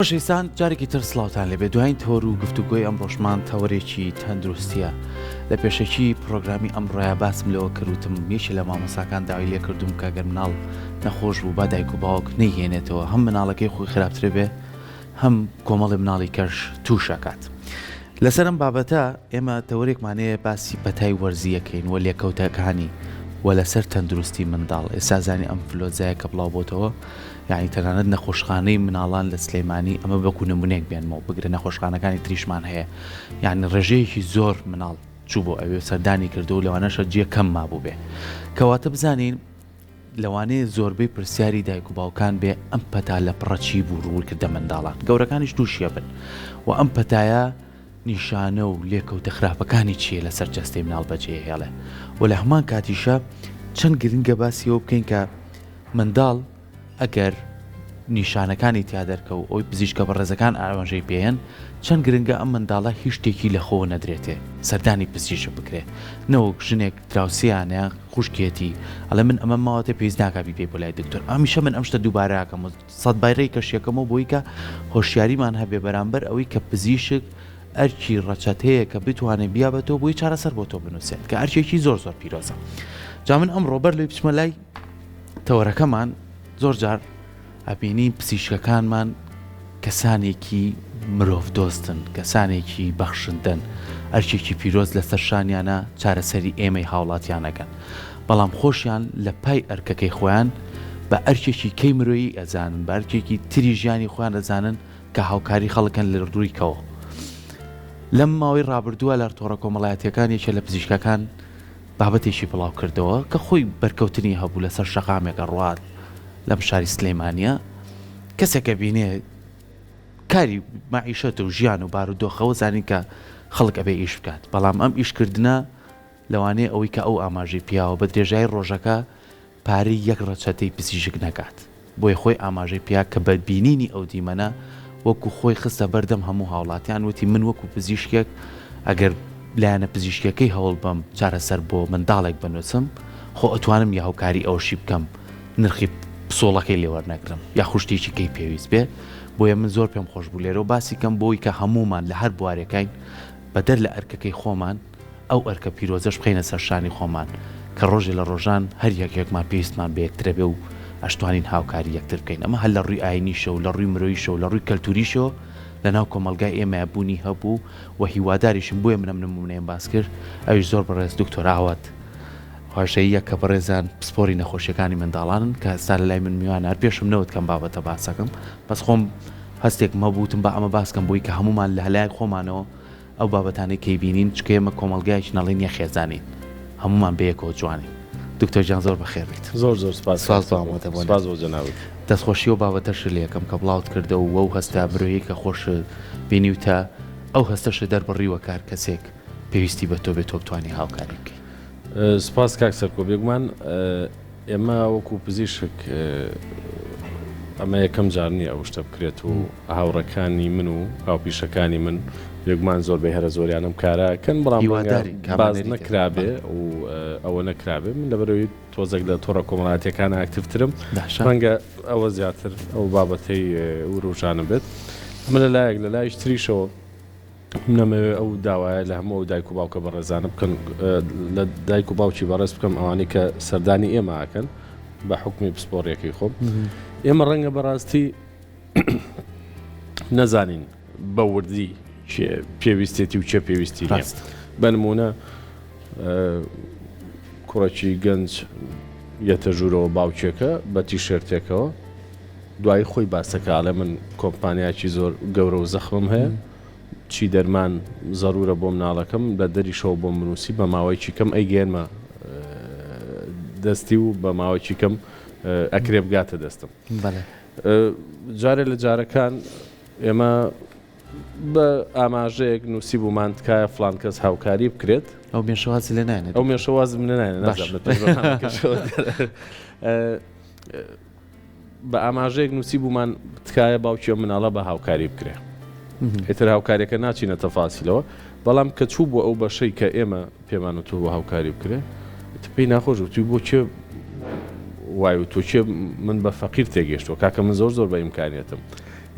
خۆشەویستان جارێکی تر سڵاوتان لەبێ دوایین تۆر و گفتوگۆی ئەم ڕۆژمان تەوەرێکی تەندروستیە لە پێشەکی پرۆگرامی ئەمڕۆیە باسم لەوە کردوتم یەکی لە مامۆساکان داوای لێ کردوم کە گەر مناڵ نەخۆش بوو با دایک و باوک نەیهێنێتەوە هەم مناڵەکەی خۆی خراپترێ بێ هەم کۆمەڵی مناڵی کەش تووشەکات. لەسەر ئەم بابەتە ئێمە تەوەرێکمانەیە باسی پەتای وەرزیەکەین وە لێکەوتەکانی و لەسەر تەندروستی منداڵ. ئێستا زانی ئەم فلۆزایە کە بڵاو بۆتەوە یعنی تەنانەت نەخۆشخانەی مناڵان لە سلێمانی ئەمە بەکو نمونەیەک بێنمەوە بگرە نەخۆشخانەکانی تریشمان هەیە یعنی ڕێژەیەکی زۆر مناڵ چوو بۆ ئەوێ سەردانی کردو و لەوانەشە جێ کەم مابوو بێ کەواتە بزانین لەوانەیە زۆربەی پرسیاری دایک و باوکان بێ ئەم پەتا لە پڕەچی بوو ڕوورکردە منداڵان گەورەکانیش تووشیە بن و ئەم پەتایە نیشانە و لێکەوتە خراپەکانی چیە لەسەر جەستەی مناڵ بەجێ هێڵێ و لە هەمان کاتیشە چەند گرنگە باسیەوە بکەین کە منداڵ ئەگەر نیشانەکانی تیا دەرکە و ئەوی پزیشکە بەڕێزەکان ئاوەژەی پێیەن چەند گرنگە ئەم منداڵە هیچ شتێکی لە خۆ نەدرێتێ سەردانی پزیشە بکرێ نەوەک ژنێک دراوسیانە خوشکێتی ئەڵێ من ئەمە ماوەتە پێویست ناکبی پێی بۆ لای دکتۆر ئامیشە من ئەم شتە دووبارەکەم و سەد بایڕێی کەشیەکەمەوە بۆی کە هۆشیاریمان هەبێ بەرامبەر ئەوەی کە پزیشک ئەرکی ڕەچەت هەیە کە بتوانێت بیا بە تۆ بۆی چارەسەر بۆ تۆ بنووسێت کە ئەرچێکی زۆر زۆر پیرۆزە. جا من ئەم ڕۆبەر لەی بچمە لای تەوەرەکەمان زۆر جار ئەبینی پزیشکەکانمان کەسانێکی مرۆڤ دۆستن کەسانێکی بەخشندن ئەرچێکی پیرۆز لەسەر شانیانە چارەسەری ئێمەی هاوڵاتیانەکەن بەڵام خۆشیان لە پای ئەرکەکەی خۆیان بە ئەرچێکی کەی مرۆیی ئەزانن بە ئەرچێکی تری ژیانی خۆیان ئەزانن کە هاوکاری خەڵکن لە ڕوویکەوە. لەم ماوەی ڕابردووە لە تۆڕە کۆمەڵایەتیەکانێکە لە پزیشکەکان بابەتێکی بڵاو کردەوە کە خۆی بەرکەوتنی هەبوو لەسەر شەقامێکە ڕوات لەم شاری سلێمانیە کەسێکە بینێ کاری مەعیشەت و ژیان و بارودۆخەوە زانین کە خەڵک ئەبێ ئیش بکات بەڵام ئەم ئیشکردنە لەوانەیە ئەوەی کە ئەو ئاماژەی پیاوە بە درێژای ڕۆژەکە پارەی یەک ڕەچەتەی پزیشک نەکات بۆی خۆی ئاماژەی پیا کە بەربینینی ئەو دیمەنە وەکو خۆی خستە بەردەم هەموو هاوڵاتیان وتی من وەکو پزیشکێک ئەگەر لایەنە پزیشکەکەی هەوڵ بەم چارەسەر بۆ منداڵێک بنووسم خۆ ئەتوانم یا هاوکاری ئەوشی بکەم نرخی پسۆڵەکەی لێوەرنەگرم یا خوشتێکی کەی پێویست بێ بۆیە من زۆر پێم خۆش بوو لێرە و باسی کەم بۆی کە هەمومان لە هەر بوارەکەین بەدەر لە ئەرکەکەی خۆمان ئەو ئەرکە پیرۆزەش بخەینە سەر شانی خۆمان کە ڕۆژێ لە ڕۆژان هەر یەکێکمان پێویستمان بە یەکترە بێ و ئەشتوانین هاوکاری یەکتر بکەین ئەمە هەر لە ڕووی ئاینیشە و لە ڕووی مرۆییشە و لە ڕووی کەلتوریشەوە لەناو کۆمەلگای ئێمە بوونی هەبوو و هیواداریشم بۆیە منم نمونەیەم باس کرد ئەویش زۆر بەڕێز دکتۆراوەت خۆشەیە کە بەڕێزان پسپۆری نەخۆشیەکانی منداڵانن کە ئێستا لە لای من میوانە هەر پێشم نەوت کەم بابەتە باسەکەم بەس خۆم هەستێک مەبووتم بە ئەمە باسکەم بۆی کە هەمومان لە هەلای خۆمانەوە ئەو بابەتانەی کەی بینین چکە ئێمە کۆمەلگایەکی نەڵێن یە خێزانین هەمومان بەیەکەوە جوانین. دکتۆر جان زۆر بەخێر بیت. زۆر سپاس بۆ جەنابەت. دەستخۆشی و بابەتەش لە یەکەم کە بڵاوت کردە و وەو هەستا برۆیی کە خۆش بینیوتە ئەو هەستەشە دەربڕیوە کار کەسێک پێویستی بە تۆ بێت تۆ بتوانانی هاوکاری بکەیت. سپاس کاک سەرکۆ بێگومان ئێمە وەکو پزیشک ئەمە یەکەم جار نییە ئەو شتە بکرێت و هاوڕەکانی من و هاوپیشەکانی من بێگومان زۆر بە هەرە زۆریانم کارەکەن بەڵام باز نەکرابێ و ئەوە نەکرابێ من لەبەرەوەی تۆزێک لە تۆڕە کۆمەڵایەتیەکان ئاکتیڤترم ڕەنگە ئەوە زیاتر ئەو بابەتەی ڕۆژانە بێت من لەلایەک لە لایش تریشەوە نەمەوێت ئەو داوایە لە هەموو دایک و باوکە بەڕێزانە بکەن لە دایک و باوکی بەڕێز بکەم ئەوانەی کە سەردانی ئێمە ئاکەن بە حکمی پسپۆڕیەکەی خۆم ئێمە ڕەنگە بەڕاستی نەزانین بە وردی پێویستێتی و چێ پێویستی نیە بەنمونە کوڕێکی گەنج یەتە ژوورەوە باوکێکە بە تیشێرتێکەوە دوای خۆی باسەکەڵێ من کۆمپانیاکی زۆر گەورە و زەخمم هەیە چی دەرمان زەرورە بۆ مناڵەکەم لە دەریشەوە بۆ منووسی بە ماوەیەکی کەم ئەیگەێنمە دەستی و بە ماوەیەکی کەم ئەکرێ بگاتە دەستم جارێ لە جارەکان ئێمە بە ئاماژەیەک نووسی بوومان تکایە فلان کەس هاوکاری بکرێت ئەو مێشەوازی لە نایێت ئەو مێشەوازم لە بە ئاماژەیەک نووسی بوومان تکایە باوکی مناڵە بە هاوکاری بکرێ ئێتر هاوکاریەکە ناچینە تەفاسیلەوە بەڵام کە چوو بۆ ئەو بەشەی کە ئێمە پێمانە تۆ بۆ هاوکاری بکرێ پێی ناخۆش توی بۆ چێ وای و تۆ چێ من بە فەقیر تێگەشتەوە کاکە من زۆر بە ئیمکانیەتم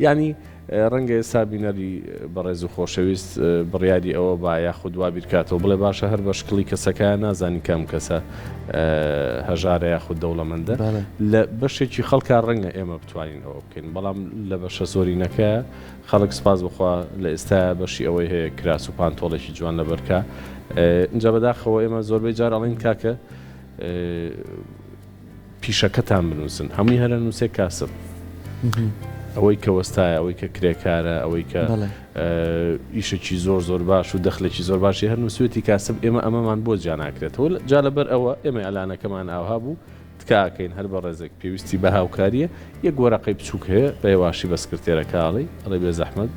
یعنی ڕەنگە ئێستا بینەری بەڕێز و خۆشەویست بڕیاری ئەوە با یاخود وا بیرکاتەوە بڵێ باشە هەر بە شکلی کەسەکە نازانی کام کەسە هەژارە یاخود دەوڵەمەندە لە بەشێکی خەڵکا ڕەنگە ئێمە بتوانین ئەوە بکەین بەڵام لە بەشە زۆرینەکە خەڵک سپاس بخوا لە ئێستا بەشی ئەوەی هەیە کراس و پانتۆڵێکی جوان لە بەرکە اینجا بەداخەوە ئێمە زۆربەی جار ئەڵین کاکە پیشەکەتان بنووسن هەمووی هەرە نووسێ کاسب ئەوەی کە وەستایە ئەوەی کە کرێکارە ئەوەی کە ئیشێکی زۆر باش و دەخلێکی زۆر باشی هەر نووسێتی کاسب ئێمە ئەمەمان بۆ جا ناکرێتەوە جا لەبەر ئەوە ئێمە ئەلانەکەمان ئاها بوو تکاکەین هەر بە ڕێزێک پێویستی بە هاوکاریە یەک وەرەقەی بچووک هەیە بە هێواشی بە سکرتێرەکەڵی ئەڵێ بێ زەحمەت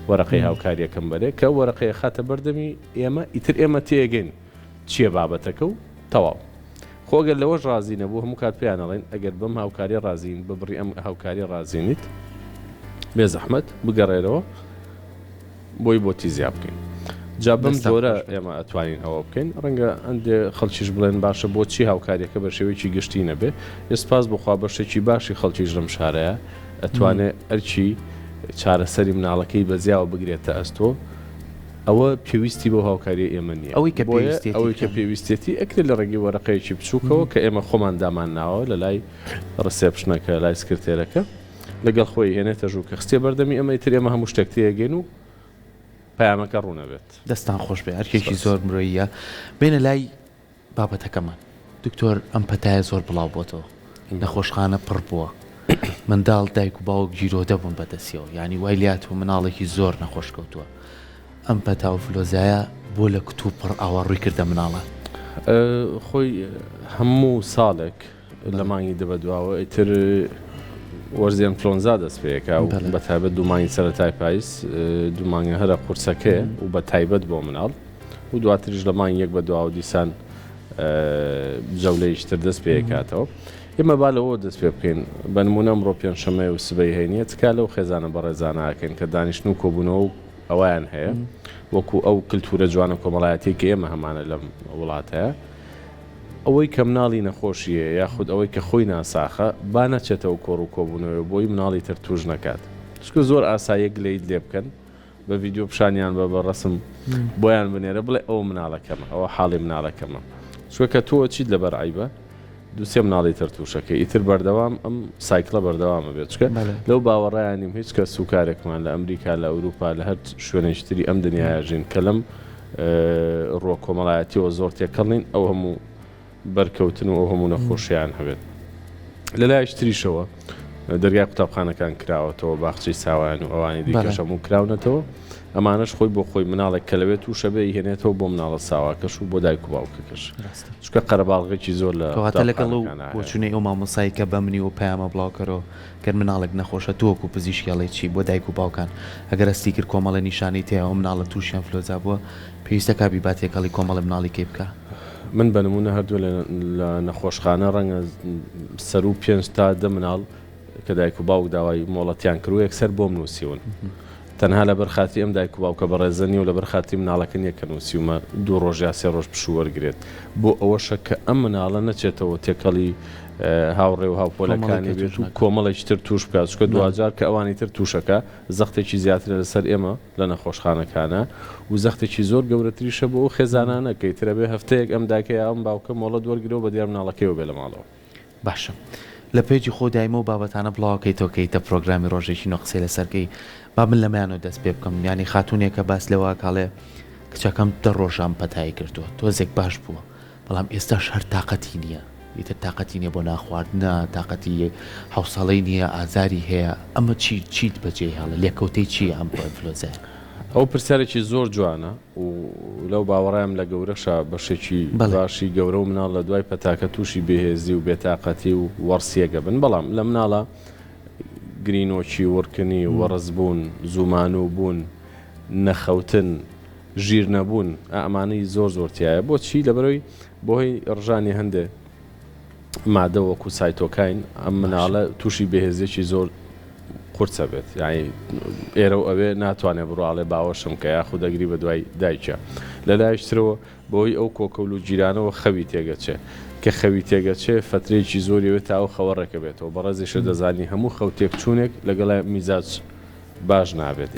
وەرەقەی هاوکاریەکەم بەرێ کە وەرەقەیە خاتە بەردەمی ئێمە ئیتر ئێمە تێگەین چییە بابەتەکە و تەواو خۆگەر لەوەش رازی نەبوو هەموو کات پێیان ئەڵێن ئەگەر بەم هاوکاری رازین ببڕی ئەم هاوکاری رازینیت بێ زەحمەت بگەڕێرەوە بۆی بۆ تیزیا بکەین جا بەم جۆرە ئێمە ئەتوانین ئەوە بکەین ڕەنگە ئەندێ خەڵکیش بڵێن باشە بۆچی هاوکاریەکە بە شێوەیەکی گشتی نەبێ ئێسپاس بخوا بەشێکی باشی خەڵکیش لەم شارەیە ئەتوانێت ئەرچی چارەسەری مناڵەکەی بەزیاوە بگرێتە ئەستۆ ئەوە پێویستی بۆ هاوکاری ئێمە نییە ئەوەی کە پێویستێتی ئەکرێت لە ڕێگەی وەرەقەیەکی بچووکەوە کە ئێمە خۆمان دامان ناوە لە لای ڕسێپشنەکە لای سکرتێرەکە لەگەڵ خۆی هێنێتە ژوو کە خستێ بەردەمی ئەمە ئیتر ئێمە هەموو شتێک تێگەین و پەیامەکە ڕوونەبێت دەستان خۆش بێ هەرکێکی زۆر مرۆیە بێنە لای بابەتەکەمان دکتۆر ئەم پەتایە زۆر بڵاو بۆتەوە نەخۆشخانە پڕ بووە منداڵ دایک و باوک گیرۆ دەبوون بەدەستیەوە ینی وای لات و مناڵێکی زۆر نەخۆش کەوتووە ئەم پەتا و فلۆزایە بۆ لە کتوب پڕ ئاوا ڕووی کردە مناڵە خۆی هەموو ساڵێک لە مانگی دەبە دواوە ئیتر وەرزیان فلۆنزا دەست پێەکە و بە تایبەت دوومانی سەرەتای پاییز دوومانگە هەرە قورسەکەیە و بە تایبەت بۆ مناڵ و دواتریش لە مانگ یەک بە دواوە دیسان جەولەیشتر دەست پێکاتەوە ئێمە با لەوە دەست پێ بکەین بە نمونە ئەمڕۆ پێنجشەممە و سبەی هەینیە تکا لەو خێزانە بەڕێزانەکەین کە دانیشتن و کۆبوونەوە و ئەویان هەیە وەکو ئەو کللتورە جوانە کۆمەڵایەتی کە ئێمە هەمانە لەم وڵات هەیە ئەوەی کە مناڵی نەخۆشیە یاخود ئەوەی کە خۆی ناساخە با نەچێتەوە کۆڕ و کۆبوونەوە بۆی مناڵی تر توش نەکات چکە زۆر ئاساییەک لێیت لێ بکەن بە ڤیددیو پیشانیان بە ڕسم بۆیان بنێرە بڵێ ئەو مناڵەکەمە ئەوە حاڵی مناڵەکەمە چوەکە تۆ چیت لەبەر عیبە دووسێ مناڵی تر تووشەکە ئیتر بەردەوام ئەم سایکلە بەردەوامە بێت چکە لەو باوەڕایانیم هیچ کە سوکارێکمان لە ئەمریکا لە ئەوروپا لە هەر شوێنێشتری ئەم دنیاژین کە لەم ڕۆ کۆمەڵایەتیەوە زۆر تێکەڵین ئەو هەموو بەرکەوتن و ئەو هەموو نەخۆشییان هەبێت لە لای شتریشەوە دەرگای قوتابخانەکان کراوەتەوە باخچەی ساوایان و ئەوانی دیکەش هەموو کراونەتەوە ئەمانەش خۆی بۆ خۆی مناڵێک کە لەوێت و شەبێ هێنێتەوە بۆ مناڵە ساواکەش و بۆ دایک و باوکەکەش چکە قەرەباڵغێکی زۆر لە کەواتە لەگەڵ بۆچونەی ئەو مامۆسایی کە بە منی و پەیامە بڵاوکەرەوە گەر مناڵێک نەخۆشە تۆکو پزیشکیاڵی چی بۆ دایک و باوکان ئەگەر ئەستی کرد کۆمەڵە نیشانی تێ ئەو مناڵە تووشیان فلۆزا بووە پێویستە کابی باتێکەڵی کۆمەڵە مناڵی کێ بکە من بە نمونە هەردوو لە نەخۆشخانە ڕەنگە سەر و 5 تا 10 مناڵ کە دایک و باوک داوای مۆڵەتیان کرد و یەکسەر بۆم نووسیون تەنها لە بەرخاتی ئەم دایک و باوکە بەڕێزەنی و لە بەرخاتی مناڵەکەن یەکە نووسیومە 2 ڕۆژ یا 3 ڕۆژ پشووەرگرێت بۆ ئەوەشە کە ئەم مناڵە نەچێتەوە تێکەڵی هاوڕێ و هاوپۆلەکانی بێت و کۆمەڵێکی تر توش بکات چکە دوجار کە ئەوانی تر تووشەکە زەختێکی زیاترە لەسەر ئێمە لە نەخۆشخانەکانە و زەختێکی زۆر گەورەتریشە بۆ ئەو خێزانانە کە ئیترە بێ هەفتەیەک ئەم داکەی ئەم باوکە مۆڵەت وەرگرەوە بە دیار مناڵەکەیەوە بێ لە ماڵەوە باشە لە پێیجی خۆ دایمە و بابەتانە بڵاوکەیتەوە کەیتە پرۆگرامی ڕۆژێکی نۆ قسەی لەسەرکەی با من لەمایانەوە دەست پێ بکەم ینی خاتونێکە باس لەوە کاڵێ کچەکەم 10 ڕۆژان پەتایی کردووە تۆزێک باش بووە بەڵام ئێستاش هەر تااقەتی نییە ئیتر تااقەتی نییە بۆ ناخواردنە تااقەتی حوسەڵەی نییە ئازاری هەیە ئەمە چیت بەجێ هەڵە لێکەوتەی چی ئەم فلۆزە ئەو پرسیارێکی زۆر جوانە و لەو باوەڕایم لە گەورەشە بەشێکی باشی گەورە و مناڵ لە دوای پەتاکە تووشی بێهێزی و بێتاقەتی و وەرسیەگە بن بەڵام لە مناڵە گرینۆکی وەرکنی وەڕزبوون زوومانوو بوون نەخەوتن ژیر نەبوون ئەمانەی زۆر زۆرتیایە بۆچی لەبەرەوەی بۆهۆی ڕژانی هەندێ مادە وەکو سایتۆکاین ئەم مناڵە تووشی بێهێزیێکی زۆر قورسە بێت یعنی ئێرە و ئەوێ ناتوانێت بڕواڵێ باوەشم کە یاخود دەگری بە دوای دایکە لە لایشترەوە بۆی ئەو کۆکەول و جیرانەوە خەوی تێگەچێ کە خەوی تێگەچێ فترێکی زۆریەوێت تا ئەو خەوەڕێکە بێتەوە بەڕێزیشە دەزانی هەموو خەوتێک چوونێک لەگەڵای میزاج باش نابێت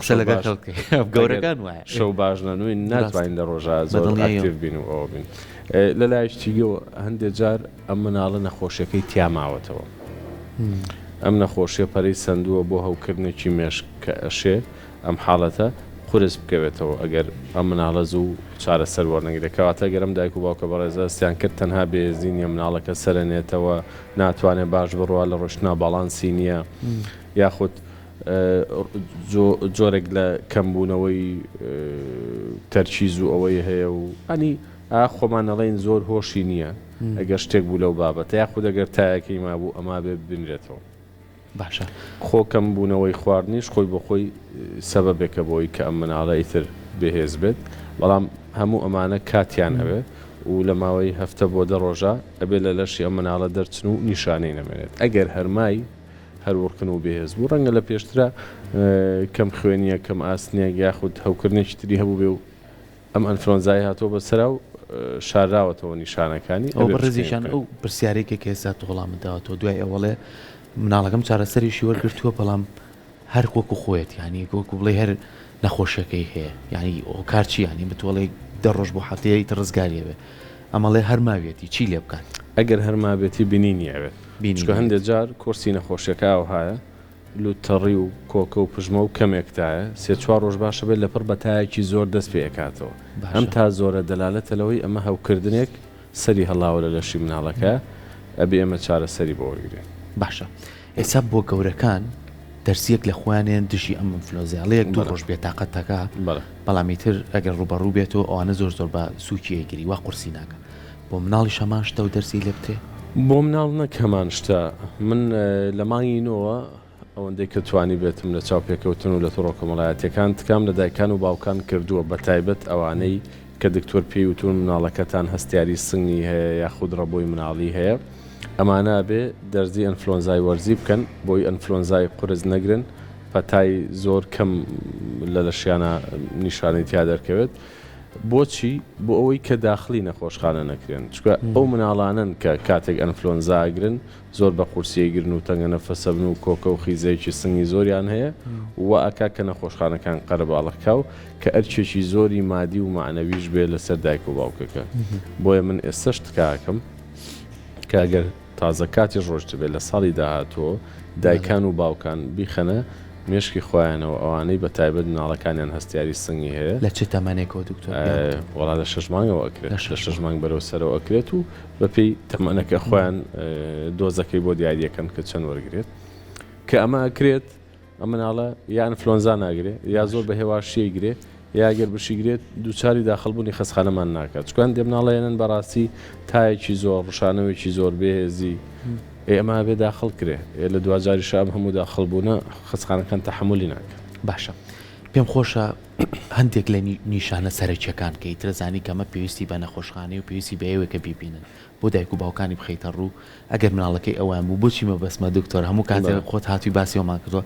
قسە لەگەڵ گەورەکان وایە شەو باش نانووی ناتوانین لە ڕۆژە زۆر ئاکتیڤ بین و ئەوە بین لە لایشتیگەوە هەندێک جار ئەم مناڵە نەخۆشیەکەی تیاماوەتەوە ئەم نەخۆشیە پەرەی سندووە بۆ هەوکردنێکی مێشک ئەشێ ئەم حاڵەتە قورس بکەوێتەوە ئەگەر ئەم مناڵە زوو چارەسەر وەرنەگرێتەوەتە گەرم دایک و باوکە بەڕێزە ستیان کرد تەنها بێزینە مناڵەکە سەرنێتەوە ناتوانێت باش بڕوا لە ڕۆشنا باڵانسی نییە یاخود جۆرێک لە کەمبوونەوەی تەرچیز و ئەوەی هەیە و ئەنی خۆمانەڵێن زۆر هۆشی نییە ئەگەر شتێک بوو لەو بابەتە یاخود ئەگەر تایەکەی مابوو ئەما بێ بنرێتەوە باشە خۆکەم بوونەوەی خواردنیش خۆی بۆ خۆی سەبەبێکە بۆی کە ئەم مناڵە ئیتر بەهێز بێت بەڵام هەموو ئەمانە کاتیان ئەوێ و لە ماوەی هەفتە بۆ 10 ڕۆژە ئەبێ لە لەشی ئەم مناڵە دەرچن و نیشانەی نەمێنێت ئەگەر هەرمای هەروەڕکن و بەهێز بوو ڕەنگە لە پێشترا کەم خوێنیە کەم ئاسنیە یاخود هەوکردنێکی تری هەبوو بێ و ئەم ئەنفلۆنزای هاتۆ بەسەرا و شاراوەتەوە نیشانەکانی ئەو بەڕێزیشان ئەو پرسیارێکێک ئێستا وەڵامداوەتەوە دوای ئەوڵێ مناڵەکەم چارەسەریشی وەرگرتووە بەڵام هەر وەکو خۆیت ینی وەکو بڵێ هەر نەخۆشیەکەی هەیە ینی ئەو کارچی ینی بتوڵێ 10 ڕۆژ بۆ هەفتەیە ڕزگاریە بێ ئەمەڵێ هەرماوێتی چی لێ بکات ئەگەر هەرمابێتی بینینی ئەوێت چکە هەندێک جار کورسی نەخۆشیەکە ئەوهایە لوتەڕی و کۆکە و پژمە و کەمێکتایە 3-4 ڕۆژ باشە بێت لەپڕ بەتایەکی زۆر دەست پێکاتەوە ئەم تا زۆرە دەلالەتە لەوەی ئەمە هەوکردنێک سەری هەڵاوە لە لەشی مناڵەکە ئەبێ ئەمە چارەسەری بۆ وەرگێت باشە ئێستا بۆ گەورەکان دەرسیەک لە خوانێن دژی ئەم ئینفلۆنزایڵەیەک 2 ڕۆژ بێتاقەتەکە بەڵامیتر ئەگەر ڕوبەڕوو بێتەوە ئەوانە زۆر با سووکیەگیری وا قورسی ناکە بۆ مناڵی شەمان شتە و دەرسی لێ بتێ بۆ مناڵ نەک هەمان شتە من لە مانگینەوە ئەوەندەی کە توانی بێتم لە چاو پێکەوتن و لە تۆڕۆ کۆمەڵایەتیەکان تکام لە دایکان و باوکان کردووە بە تایبەت ئەوانەی کە دکتۆر پێی وتون مناڵەکەتان هەستیاری سنگی هەیە یاخود ڕەبۆی مناڵی هەیە ئەمانە بێ دەرزی ئەنفلۆنزای وەرزی بکەن بۆی ئەنفلۆنزای قورس نەگرن پەتای زۆر کەم لە لەشیانە نیشانەی تیا دەرکەوێت بۆچی بۆ ئەوەی کە داخلی نەخۆشخانە نەکرێن چکە ئەو مناڵانن کە کاتێک ئەنفلۆنزاگرن زۆر بە قورسیەگرن و تەنگە نەفەسەبن و کۆکە و خیزەیەکی سنگی زۆریان هەیە و ئاکا کە نەخۆشخانەکان قەرەباڵەکەو کە ئەرچێکی زۆری مادی و معنەویش بێ لەسەر دایک و باوکەکە بۆیە من ئێستش تکاکەم کە ئەگەر تازە کاتی ڕۆژ بێت لە ساڵی داهاتوە دایکان و باوکان بیخەنە مێشکی خۆیانەوە ئەوانەی بە تایبەت مناڵەکانیان هەستیاری سنگی هەیە لە چ تەمەنێکەوە دکتۆر وەڵا لە 6 مانگەوە ئەکرێت لە 6 مانگ بەرەو سەرەوە ئەکرێت و بەپێی تەمەنەکە خۆیان دۆزەکەی بۆ دیاریەکەن کە چەند وەرگێت کە ئەمە ئەکرێت ئەم مناڵە یان ئەنفلۆنزا ناگرێت یا زۆر بە هێواشیە گرێت یاگەر بشیگرێت دووچاری داخڵبوونی خەستخانەمان ناکات چکوان دێ مناڵەیەنن بەڕاستی تایەکی زۆر ڕشانەوەیکی زۆر بێهێزی ئێمە بێ داخڵ کرێ لە دوجاری شام هەموو داخڵبوونە خەستخانەکان تەحملی ناکات باشە پێم خۆشە هەندێک لە نیشانە سەرچیەکان کە ئیترەزانی کەمە پێویستی بە نەخۆشخانەی و پێویستی بەیەوەکە بیبینن بۆ دایک و باوکانی بخەیتە ڕوو ئەگەر مناڵەکەی ئەوان بوو بۆچی مەبەسمە دکتۆر هەموو کاتێک خۆت هاتووی باسیەوەمان کردووە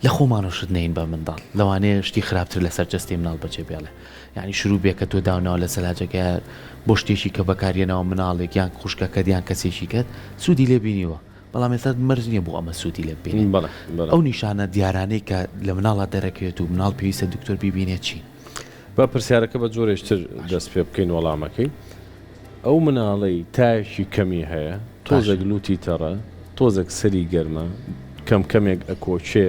لە خۆمانەشت نین بە منداڵ لەوانەیە شتی خراپتر لەسەر جەستی مناڵ بەجێ بێڵێ یعنی شروع بێکە تۆ داوناوە لە سەلاجەکە بۆ شتێکی کە بەکارێنەوە مناڵێک یان خوشکەکە دیان کەسێکی کرد سوودی لێ بینیوە بەڵام ێستا مەرج نییە بۆ ئەمە سوودی لێ بینی ئەو نیشانە دیارانەی کە لە مناڵە دەرەکەوێت و مناڵ پێویستە دکتۆر بیبینێت چی بە پرسیارەکە بە جۆرێشتر دەست پێ بکەین وەڵامەکەی ئەو مناڵەی تایەکی کەمی هەیە تۆزێک لوتی تەڕە تۆزێک سەری گەرمە کەم کەمێک ئەکۆچێ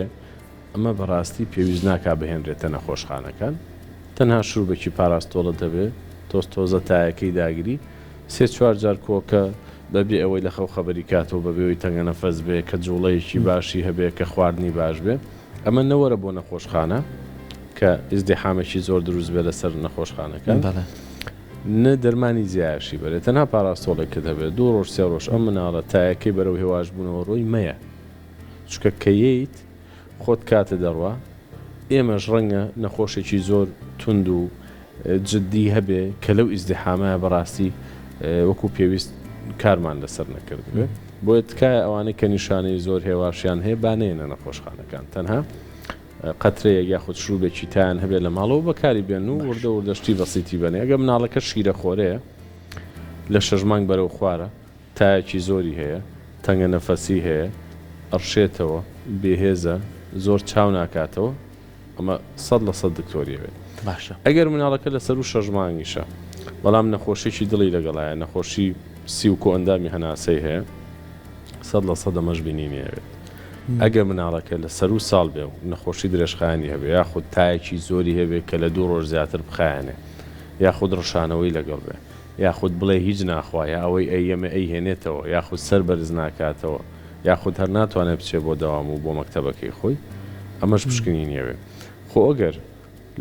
ئەمە بەڕاستی پێویست ناکا بهێنرێتە نەخۆشخانەکان تەنها شروبێکی پاراستۆڵە دەبێت تۆزە تایەکەی داگیری 3-4 جار کۆکە بەبێ ئەوەی لە خەو خەبەری کاتەوە بەبێەوەی تەنگە نەفەس بێ کە جوڵەیەکی باشی هەبێ کە خواردنی باش بێ ئەمە نەوەرە بۆ نەخۆشخانە کە ئیزدیحامێکی زۆر دروست بێ لەسەر نەخۆشخانەکان نە دەرمانی زیاشی بەرێت تەنها پاراستۆڵێکە دەبێت 2 ڕۆژ 3 ڕۆژ ئەم مناڵە تایەکەی بەرەو هێواش بوونەوە ڕۆی مەیە چکە کەیت خۆت کاتە دەڕوا ئێمەش ڕەنگە نەخۆشێکی زۆر تند و جددی هەبێ کە لەو ئیزدیحامەیە بەڕاستی وەکو پێویست کارمان لەسەر نەکردبێ بۆیە تکایە ئەوانەی کە نیشانەی زۆر هێواشیان هەیە بانێنە نەخۆشخانەکان تەنها قەترەیە یاخود شروبێکی تایان هەبێت لە ماڵەوە بەکاری بێن و وردە وردەشتی بەسیتی بنێ ئەگە مناڵەکە شیرە خۆرەیە لە 6 مانگ بەرەو خوارە تایەکی زۆری هەیە تەنگە نەفەسی هەیە ئەڕشێتەوە بێهێزە زۆر چاو ناکاتەوە ئەمە 100% دکتۆریەوێت. باشە ئەگەر مناڵەکە لە سەر و 6 مانگیشە بەڵام نەخۆشیێکی دڵی لەگەڵایە نەخۆشی سی و کۆئەندامی هەناسەی هەیە 100% ئەمەش بینینیەوێت. ئەگەر مناڵەکە لە سەر و ساڵ بێ و نەخۆشی درێژخایانی هەبێ یاخود تایەکی زۆری هەبێت کە لە 2 ڕۆژ زیاتر بخایەنێ یاخود ڕەشانەوەی لەگەڵ بێ یاخود بڵێ هیچ ناخوایە ئەوەی ئەیەمە ئەی هێنێتەوە یاخود سەر بەرز ناکاتەوە یاخود هەر ناتوانێت بچێت بۆ دەوام و بۆ مەکتەبەکەی خۆی ئەمەش پشکنینیەوێت. خۆ ئەگەر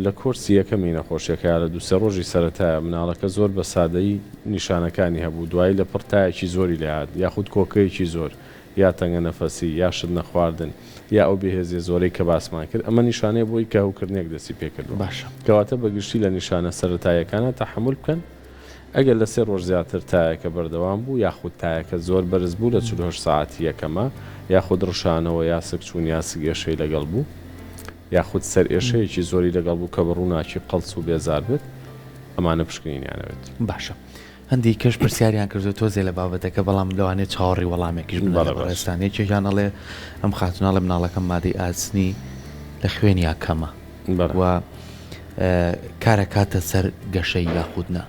لە کۆرسی یەکەمی نەخۆشیەکە لە 2-3 ڕۆژی سەرەتایە مناڵەکە زۆر بە سادەیی نیشانەکانی هەبوو دوایی لە پڕتایەکی زۆری لەهات یاخود کۆکەیەکی زۆر یا تەنگە نەفەسی یا شت نەخواردن یا ئەو بێهێزیە زۆرەی کە باسمان کرد ئەمە نیشانەیە بۆی کە هەوکردنێک دەستی پێکردو. باشە کەواتە بەگشتی لە نیشانە سەرەتاییەکانە تەحمل بکەن. ئەگەر لە 3 ڕۆژ زیاتر تایەکە بەردەوام بوو یاخود تایەکە زۆر بەرز بوو لە 48 ساعتی یەکەمە یاخود ڕشانەوە یا سکچوون یا سگێشەی لەگەڵ بوو یاخود سەر ئێشەیەکی زۆری لەگەڵ بوو کە بڕووناکی قەڵس و بێزار بێت ئەمانە پشکنینیانەوێت. باشە هەندی کەش پرسیاریان کردو تۆزێ لە بابەتەکە بەڵام لەوانێت چاوەڕی وەڵامێکیش بەڕێستانەیە کێژان ئەڵێ ئەم خاتونە لە مناڵەکەم مادەی ئاچنی لە خوێنیا کەمە و کارە کاتە سەر گەشەی یاخودنا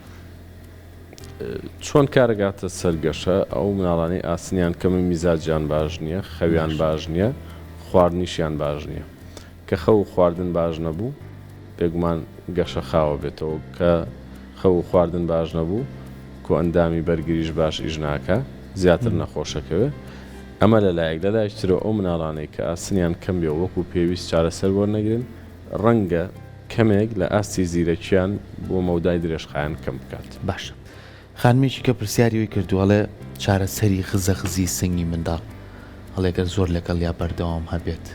چۆن کارەگاتە سەرگەشە ئەو مناڵانەی ئاسنیان کەمە میزاجیان باش نییە خەویان باش نییە خواردنیشیان باش نییە کە خەو خواردن باش نەبوو بێگومان گەشە خاوە بێتەوە کە خەو خواردن باش نەبوو کۆ ئەندامی بەرگریش باش ئیش ناکە زیاتر نەخۆشەکەوێ. ئەمە لەلایەک لەلایەکترەوە ئەو مناڵانەی کە ئاسنیان کەم بێ وەکو پێویست چارەسەر وەرنەگرن ڕەنگە کەمێک لە ئاستی زیرەکیان بۆ مەودای درێژخایان کەم بکات. باشە خانمێکی کە پرسیاریەوەی کردووەڵێ چارەسەری خزەخزی سنگی منداڵ هەڵێگەر زۆر لەگەڵ یا بەردەوام هەبێت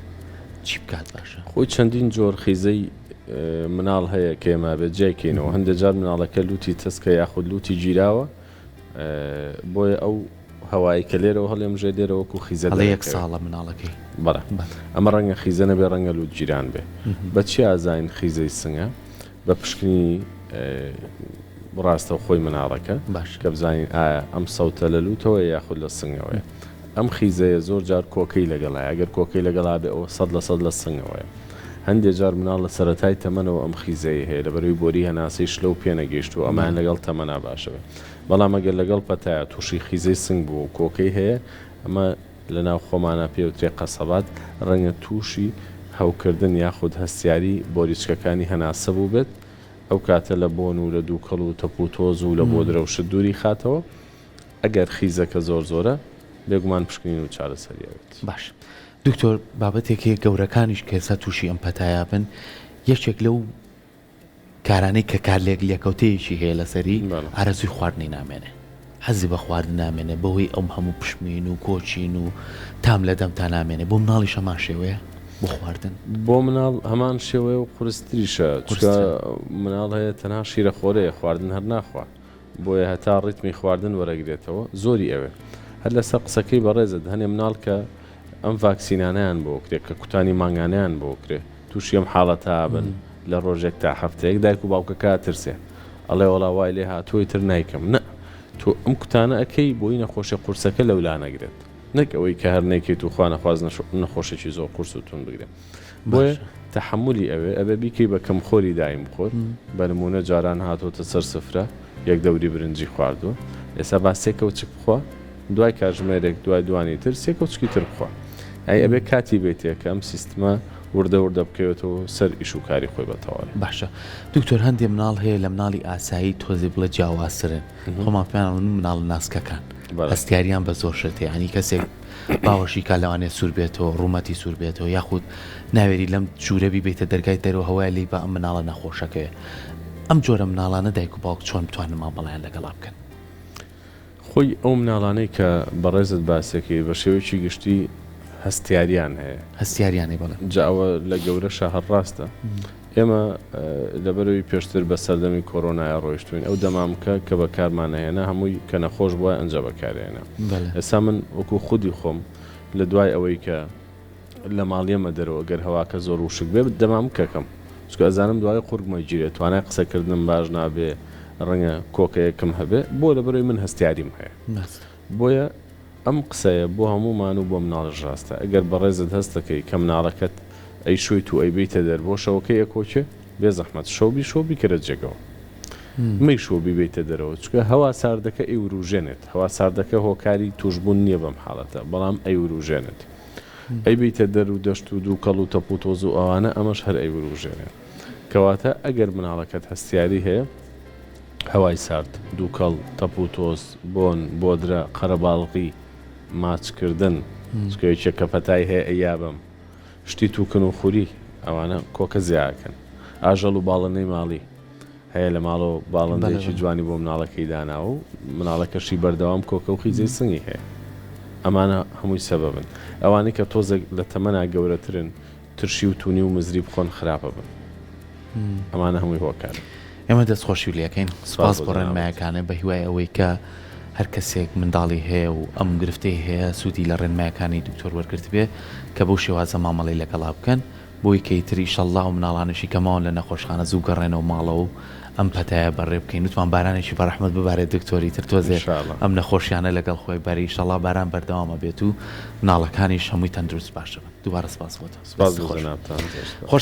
چی بکات باشە؟ خۆی چەندین جۆر خیزەی مناڵ هەیە کە ئێمە بێت جێکەینەوە هەندێک جار مناڵەکە لوتی تەسکە یاخود لوتی گیراوە بۆیە ئەو هەوایی کە لێرەوە هەڵێم ژێ دێرەوەکو خیزە لە 1 ساڵە مناڵەکەی بەڵێ ئەمە ڕەنگە خیزە نەبێ ڕەنگە لوت گیران بێ بە چی ئازاین خیزەی سنگە بە پشکنی ڕاستە خۆی مناڵەکە باش کە بزانین ئایا ئەم سەوتە لە لوتەوە یاخود لە سنگەوەیە. ئەم خیزەیە زۆر جار کۆکەی لەگەڵای ئەگەر کۆکەی لەگەڵا بێ ئەوە 100% لە سنگەوەیە. هەندێک جار مناڵ لە سەرەتای تەمەنەوە ئەم خیزەیە هەیە لەبەروی بۆری هەناسەی شلە و پێنەگەیشت و ئەمان لەگەڵ تەمەنا باشەوە بەڵام ئەگەر لەگەڵ پەتایە تووشی خیزەی سنگ بوو و کۆکەی هەیە ئەمە لە ناو خۆمانە پێوترێ قەسەبات ڕەنگە تووشی هەوکردن یاخود هەستیاری بۆریچکەکانی هەناسە بوو بێت ئەو کاتە لە بۆن و لە دووکەڵ و تەپ و تۆز و لە بۆ درەوشت دووری خاتەوە ئەگەر خیزەکە زۆر زۆرە بێگومان پشکنین و چارەسەریەوێت. باش دکتۆر بابەتێکی گەورەکانیش کێسە تووشی ئەم پەتایە بن یەکێک لەو کارانەی کە کارلێک لێکەوتەیەکی هەیە لەسەری ئارەزوی خواردنی نامێنێ حەزی بە خواردن نامێنێ بەهۆی ئەم هەموو پشمین و کۆچین و تام لە دەم تا نامێنێ بۆ مناڵیش هەمان شێوەیە بۆ خواردن بۆ مناڵ هەمان شێوەیە و قورستریشە مناڵ هەیە تەنها شیرە خۆرەیە خواردن هەر ناخوا بۆیە هەتا ڕیتمی خواردن وەرەگرێتەوە زۆری ئەوێ هەر لەسەر قسەکەی بەڕێزت هەنێ مناڵ کە ئەم ڤاکسینانیان بۆ کرێت کە کوتانی مانگانیان بۆ کرێ تووشی ئەم حاڵەتە بن لە ڕۆژێک تا هەفتەیەک دایک و باوکەکە ترسێ ئەڵێ وەڵا وای لێ هاتووی تر نایکەم نە تۆ ئەم کوتانە ئەەکەی بۆی نەخۆشی قورسەکە لەولا نەگرێت نەک ئەوەی کە هەر نەیکەیت و خوا نەخواز نەخۆشێکی زۆر قورس و تون بگرێت بۆیە تەحملی ئەوێ بیکەی بە کەم خۆری دایم بخۆر بە نمونە جاران هاتۆتە سەر سفرە یەک دەوری برنجی خواردووە ئێستا با سێکەوت بخوا دوای کاتژمێرێک دوای دوانی تر سێکەوتچکی تر بخوا ئەی ئەبێ کاتی بێتێ کە ئەم سیستمە وردە وردە بکەوێتەوە سەر ئیش و کاری خۆی بەتەواوی. باشە دکتۆر هەندێک مناڵ هەیە لە مناڵی ئاسایی تۆزی بڵێ جیاوازترن خۆمان پێیان مناڵ ناسکەکان هەستیاریان بە زۆر شتێ ینی کەسێک باوەشی کا لەوانێت سوور بێتەوە ڕوومەتی سوور بێتەوە یاخود ناوێری لەم جوورەبی بێتە دەرگای دەرەوە هەوای لی بە ئەم مناڵە نەخۆشەکەیە ئەم جۆرە مناڵانە دایک و باوک چۆن بتوانن مامەڵەیان لەگەڵا بکەن؟ خۆی ئەو مناڵانەی کە بەڕێزت باسێکی بە شێوەیەکی گشتی هەستیاریان هەیە هەستیاریانی بڵێ جاوە لە گەورەشە هەڕاستە ئێمە لەبەرەوەی پێشتر بە سەردەمی کۆرۆنای ڕۆیشتوین ئەو دەمامکە کە بە کارمانەهێنا هەمووی کە نەخۆش بووە ئەنجە بەکارێنە ئێستا من وەکو خودی خۆم لە دوای ئەوەی کە لە ماڵیەمە دەرەوە گەر هەواکە زۆر وشک بێ دەمام کەکەم چکە ئەزانم دوای قورگمە گیرێت توانای قسەکردنم باش نابێ ڕەنگە کۆکەیەکم هەبێ بۆ لەبەرەوەی من هەستیاریم هەیە بۆیە ئەم قسەیە بۆ هەمومان و بۆ مناڵش ڕاستە ئەگەر بەڕێزت هەست دەکەی کە مناڵەکەت ئەی شوێت و ئەی بیتە دەربۆ شەوەکە یەکۆچێ بێ زەحمەت شەوبی کەرە جێگەوە مەی شۆبی بیتە دەرەوە چکە هەوا ساردەکە ئەی وروژێنێت هەوا ساردەکە هۆکاری توشببوون نییە بەم حاڵەتە بەڵام ئەی وروژێنێت ئەی بیتە دەر و دەشت و دوو کەڵ و تەپ و تۆز و ئەوانە ئەمەش هەر ئەی وروژێنێت کەواتە ئەگەر مناڵەکەت هەستیاری هەیە هەوای سارد دوو کەڵ تەپ و تۆز بۆن بۆدرە قەرەباڵغی ماچکردن چکەیەکێک کە پەتای هەیە ئەیابم شتی تووکن و خوری ئەوانە کۆکە زیاکەن ئاژەڵ و باڵەنەی ماڵی هەیە لە ماڵەوە باڵندەیەکی جوانی بۆ مناڵەکەی دانا و مناڵەکەشی بەردەوام کۆکە و خیزەی سنگی هەیە ئەمانە هەمووی سەبەبن ئەوانەی کە تۆزێک لە تەمەنا گەورەترن ترشی و تونی و مزری بخۆن خراپە بن ئەمانە هەمووی هۆکار ئێمە دەستخۆشی و لەکەین سپاس بۆ ڕێنمایەکانە بە هیوای ئەوەی کە هەر کەسێک منداڵی هەیە و ئەم گرفتەی هەیە سوودی لە ڕێنمایەکانی دکتۆر وەرگرت بێ کە بۆ شێوازە مامەڵی لەگەڵا بکەن بۆی کەیتری ئیشەڵڵا و مناڵانشی کەماوە لە نەخۆشخانە زوو گەڕێنەوە ماڵەوە و ئەم پەتایە بەڕێ بکەین وتمان بارانێکی بەڕەحمەت ببارێت دکتۆری تر تۆزێ ئەم نەخۆشیانە لەگەڵ خۆی بەری ئیشەڵڵا باران بەردەوامە بێت و مناڵەکانیش هەمووی تەندروست باشە بن دووبارە سپاس بۆتە سپاس